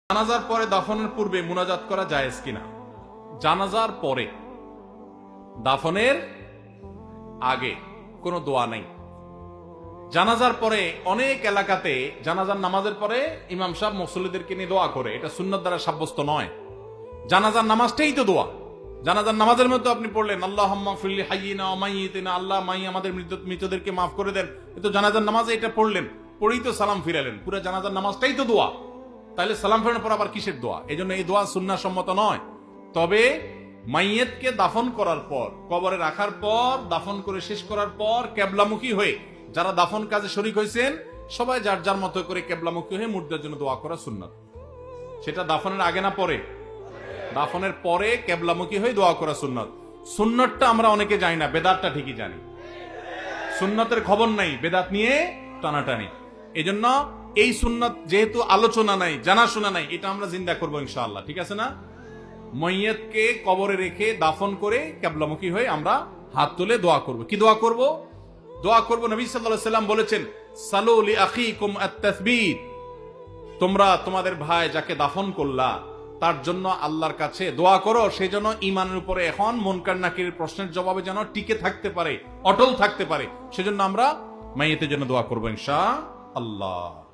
জানাজার পরে দাফনের পূর্বে মুনাজাত করা জায়েজ কিনা? জানাজার পরে, দাফনের আগে কোনো দোয়া নেই। জানাজার পরে অনেক এলাকাতে জানাজার নামাজের পরে ইমাম সাহেব মুসল্লিদেরকে নিয়ে দোয়া করে, এটা সুন্নাত দ্বারা সাব্যস্ত নয়। জানাজার নামাজটাই তো দোয়া। জানাজার নামাজের মধ্যে আপনি পড়লেন আল্লাহুম্মা ফিরলি হাইয়িনা ওয়া মাইয়িতিনা, আল্লাহ মাই আমাদের মৃতদেরকে মাফ করে দেন, তো জানাজার নামাজে এটা পড়লেন, পড়েই তো সালাম ফিরালেন। পুরো জানাজার নামাজটাই তো দোয়া, তাহলে সালাম ফেরানোর পর আবার কিসের দোয়া? এই জন্য এই দোয়া সুন্নাহ সম্মত নয়। তবে মাইয়েতকে দাফন করার পর, কবরে রাখার পর, দাফন করে শেষ করার পর কেবলামুখী হয়ে যারা দাফন কাজে শরীক হয়েছেন সবাই যার যার মতো করে কেবলামুখী হয়ে মুর্দার জন্য দোয়া করা সুন্নাত। সেটা দাফনের আগে না পরে? দাফনের পরে কেবলামুখী হয়ে দোয়া করা সুন্নাত। সুন্নাতটা আমরা অনেকে জানি না, বেদাতটা ঠিকই জানি। সুন্নাতের খবর নাই, বেদাত নিয়ে টানাটানি। এই জন্য এই সুন্নাত যেহেতু আলোচনা নাই, জানাশোনা নাই, এটা আমরা জিন্দা করবো ইনশাআল্লাহ। ঠিক আছে না? মাইয়াতকে কবরে রেখে দাফন করে কিবলামুখী হয়ে আমরা হাত তুলে দোয়া করব। কি দোয়া করব? দোয়া করব, নবী সাল্লাল্লাহু আলাইহি ওয়াসাল্লাম বলেছেন, সালু লিআখিকুম আত-তাসবীত, তোমরা তোমাদের ভাই যাকে দাফন করলা তার জন্য আল্লাহর কাছে দোয়া করো, সেই জন্য ঈমানের উপরে এখন মুনকার নাকিরের প্রশ্নের জবাবে যেন টিকে থাকতে পারে, অটল থাকতে পারে। সেজন্য আমরা মাইয়াতের জন্য দোয়া করব ইনশাআল্লাহ।